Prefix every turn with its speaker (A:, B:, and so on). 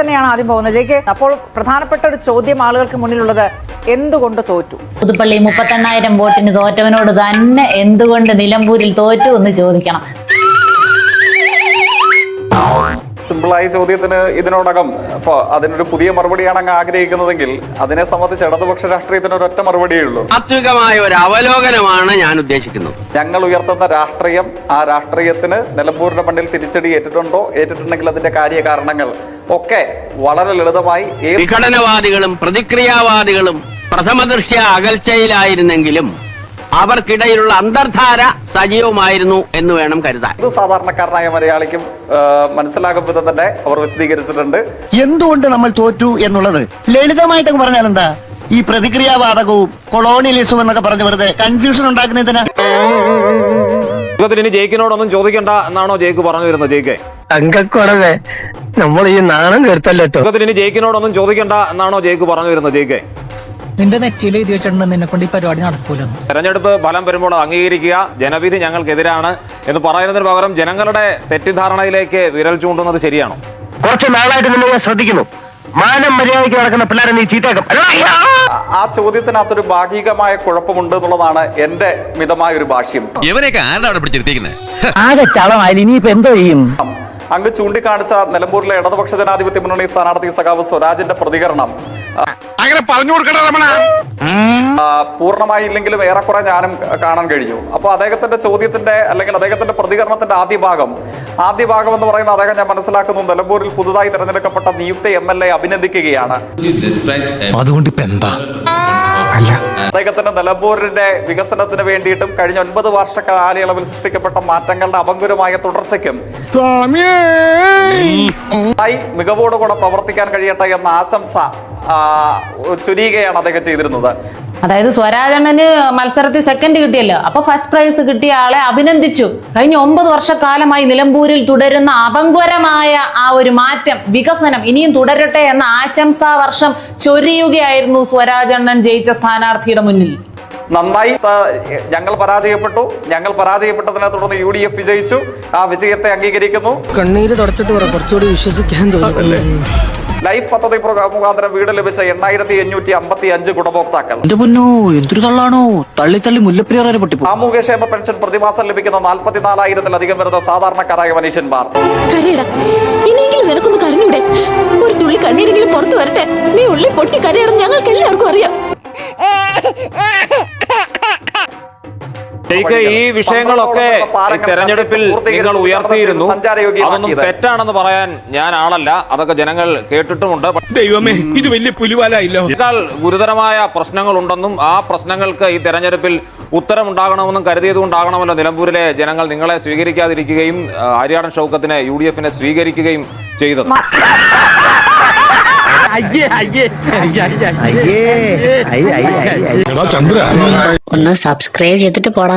A: തന്നെയാണ് ആദ്യം പോകുന്നത്. ജെയ്ക്ക്, അപ്പോൾ പ്രധാനപ്പെട്ട ഒരു ചോദ്യം ആളുകൾക്ക് മുന്നിലുള്ളത് എന്തുകൊണ്ട് തോറ്റു?
B: പുതുപ്പള്ളി 38,000 വോട്ടിന് തോറ്റവനോട് തന്നെ എന്തുകൊണ്ട് നിലമ്പൂരിൽ തോറ്റു എന്ന് ചോദിക്കണം.
C: സിമ്പിളായ ചോദ്യത്തിന് ഇതിനോടകം ഇപ്പോൾ അതിനൊരു പുതിയ മറുപടിയാണ് അങ്ങ് ആഗ്രഹിക്കുന്നതെങ്കിൽ അതിനെ സംബന്ധിച്ച് ഇടതുപക്ഷ രാഷ്ട്രീയത്തിന് ഒരൊറ്റ മറുപടിയേ ഉള്ളൂ.
D: താത്വികമായ ഒരു അവലോകനമാണ് ഞാൻ ഉദ്ദേശിക്കുന്നത്.
C: ഞങ്ങൾ ഉയർത്തുന്ന രാഷ്ട്രീയം, ആ രാഷ്ട്രീയത്തിന് നിലമ്പൂരിന്റെ മണ്ണിൽ തിരിച്ചടി ഏറ്റിട്ടുണ്ടോ, ഏറ്റിട്ടുണ്ടെങ്കിൽ അതിന്റെ കാര്യകാരണങ്ങൾ ഒക്കെ വളരെ ലളിതമായി
D: വിഘടനവാദികളും പ്രതിക്രിയാവാദികളും പ്രഥമദൃഷ്ട്യാ അകൽച്ചയിലായിരുന്നെങ്കിലും അവർക്കിടയിലുള്ള അന്തർധാര സജീവമായിരുന്നു എന്ന് വേണം കരുതാൻ.
C: ഇത് സാധാരണക്കാരനായ മലയാളിക്കും മനസ്സിലാകും വിധം തന്നെ അവർ വിശദീകരിച്ചിട്ടുണ്ട്.
E: എന്തുകൊണ്ട് നമ്മൾ തോറ്റു എന്നുള്ളത് ലളിതമായിട്ട് പറഞ്ഞാൽ എന്താ, ഈ പ്രതിക്രിയാവാദകവും കൊളോണിയലിസവും എന്നൊക്കെ പറഞ്ഞ് വെറുതെ കൺഫ്യൂഷൻ ഉണ്ടാക്കുന്നതിനാ.
F: ഇനി ജയിക്കിനോടൊന്നും ചോദിക്കണ്ട എന്നാണോ ജയിക്ക് പറഞ്ഞു വരുന്നത്? ജയിക്കെ
G: തങ്കക്കുറവേ, നമ്മൾ ഈ നാണം കേട്ടല്ലോ.
F: ഇനി ജയിക്കിനോടൊന്നും ചോദിക്കണ്ട എന്നാണോ ജയിക്ക് പറഞ്ഞു വരുന്നത്? ജയിക്കെ
H: നിന്റെ നെറ്റിയിൽ എഴുതി വെച്ചിട്ടുണ്ട് നിന്നെ കൊണ്ട് ഈ പരിപാടി നടക്കൂല.
F: തെരഞ്ഞെടുപ്പ് ഫലം വരുമ്പോൾ അംഗീകരിക്കുക, ജനവിധി ഞങ്ങൾക്കെതിരാണ് എന്ന് പറയുന്നതിന് പകരം ജനങ്ങളുടെ തെറ്റിദ്ധാരണയിലേക്ക് വിരൽ ചൂണ്ടുന്നത് ശരിയാണോ?
G: കുറച്ച് നാളായിട്ട് നിങ്ങൾ ശ്രദ്ധിക്കുന്നു, മാനം മര്യാദയ്ക്ക് നടക്കുന്ന പിള്ളേരെ നീ ചീത്തേക്കും.
C: ആ ചോദ്യത്തിനകത്തൊരു ഭാഗികമായ കുഴപ്പമുണ്ട് എന്നുള്ളതാണ് എന്റെ മിതമായ ഒരു ഭാഷ്യം.
E: ആകെ ചളമായി, ഇനിയിപ്പോ എന്തോ ചെയ്യും?
C: അങ്ങ് ചൂണ്ടിക്കാണിച്ച നിലമ്പൂരിലെ ഇടതുപക്ഷ ജനാധിപത്യ മുന്നണി സ്ഥാനാർത്ഥി സഖാവ് സ്വരാജിന്റെ പ്രതികരണം
G: അങ്ങനെ പറഞ്ഞു കൊടുക്കണം.
C: പൂർണ്ണമായില്ലെങ്കിലും ഏറെക്കുറെ ഞാനും കാണാൻ കഴിഞ്ഞു. അപ്പൊ അദ്ദേഹത്തിന്റെ ചോദ്യത്തിന്റെ അല്ലെങ്കിൽ അദ്ദേഹത്തിന്റെ പ്രതികരണത്തിന്റെ ആദ്യ ഭാഗം എന്ന് പറയുന്ന അദ്ദേഹം, ഞാൻ മനസ്സിലാക്കുന്നു, നിലമ്പൂരിൽ പുതുതായി തെരഞ്ഞെടുക്കപ്പെട്ട നിയുക്ത MLA അഭിനന്ദിക്കുകയാണ്.
I: അതുകൊണ്ട് എന്താ
C: അദ്ദേഹത്തിന്റെ നിലമ്പൂരിന്റെ വികസനത്തിന് വേണ്ടിയിട്ടും കഴിഞ്ഞ 9 വർഷ കാലയളവിൽ സൃഷ്ടിക്കപ്പെട്ട മാറ്റങ്ങളുടെ അപങ്കുരമായ തുടർച്ചയ്ക്കും മികവോടുകൂടെ പ്രവർത്തിക്കാൻ കഴിയട്ടെ എന്ന ആശംസ ചൊരിയുകയാണ് അദ്ദേഹം ചെയ്തിരുന്നത്.
B: അതായത് സ്വരാജണ്ണന് മത്സരത്തിൽ സെക്കൻഡ് കിട്ടിയല്ലോ, അപ്പൊ ഫസ്റ്റ് പ്രൈസ് കിട്ടിയ ആളെ അഭിനന്ദിച്ചു. കഴിഞ്ഞ 9 വർഷക്കാലമായി നിലമ്പൂരിൽ തുടരുന്ന അപങ്കുരമായ ആ ഒരു മാറ്റം, വികസനം ഇനിയും തുടരട്ടെ എന്ന ആശംസാ വർഷം ചൊരിയുകയായിരുന്നു സ്വരാജണ്ണൻ ജയിച്ച സ്ഥാനാർത്ഥിയുടെ മുന്നിൽ.
C: നന്നായി, ഞങ്ങൾ പരാജയപ്പെട്ടതിനെ തുടർന്ന് UDF വിജയിച്ചു. ആ വിജയത്തെ അംഗീകരിക്കുന്നു.
H: കണ്ണീര് തുടച്ചിട്ട് കുറച്ചുകൂടി വിശ്വസിക്കാൻ തോന്നുന്നു.
C: ലൈഫ് പദ്ധതി മുഖാന്തരം വീട് ലഭിച്ച 8,555 ഗുണഭോക്താക്കൾ.
H: എന്തൊരു തള്ളാണോ, തള്ളി മുല്ലപ്പെരിയാർ പൊട്ടിപ്പോ.
C: സാമൂഹ്യക്ഷേമ പെൻഷൻ പ്രതിമാസം ലഭിക്കുന്ന 44,000-ലധികം വരുന്ന സാധാരണക്കാരായ മനുഷ്യന്മാർ.
J: ഇനിയെങ്കിലും നിനക്കൊന്ന് കരഞ്ഞൂടെ? ഒരു തുള്ളി കണ്ണീരെങ്കിലും പുറത്തു വരട്ടെ. നീ ഉള്ളി പൊട്ടി കരയണം, ഞങ്ങൾക്ക് എല്ലാവർക്കും അറിയാം.
F: ഈ വിഷയങ്ങളൊക്കെ തെരഞ്ഞെടുപ്പിൽ നിങ്ങൾ ഉയർത്തിയിരുന്നു. അതൊന്നും തെറ്റാണെന്ന് പറയാൻ ഞാൻ ആളല്ല, അതൊക്കെ ജനങ്ങൾ കേട്ടിട്ടുമുണ്ട്.
I: ദൈവമേ, ഇത് വലിയ പുലിവാലായില്ലോ.
F: ഇതിനാൽ ഗുരുതരമായ പ്രശ്നങ്ങളുണ്ടെന്നും ആ പ്രശ്നങ്ങൾക്ക് ഈ തെരഞ്ഞെടുപ്പിൽ ഉത്തരമുണ്ടാകണമെന്നും കരുതിയതുകൊണ്ടാകണമല്ലോ നിലമ്പൂരിലെ ജനങ്ങൾ നിങ്ങളെ സ്വീകരിക്കാതിരിക്കുകയും ആര്യാടൻ ഷൗക്കത്തിനെ UDF-നെ സ്വീകരിക്കുകയും ചെയ്തത്.
I: ചന്ദ്ര
J: ഒന്ന് സബ്സ്ക്രൈബ് ചെയ്തിട്ട് പോടാ.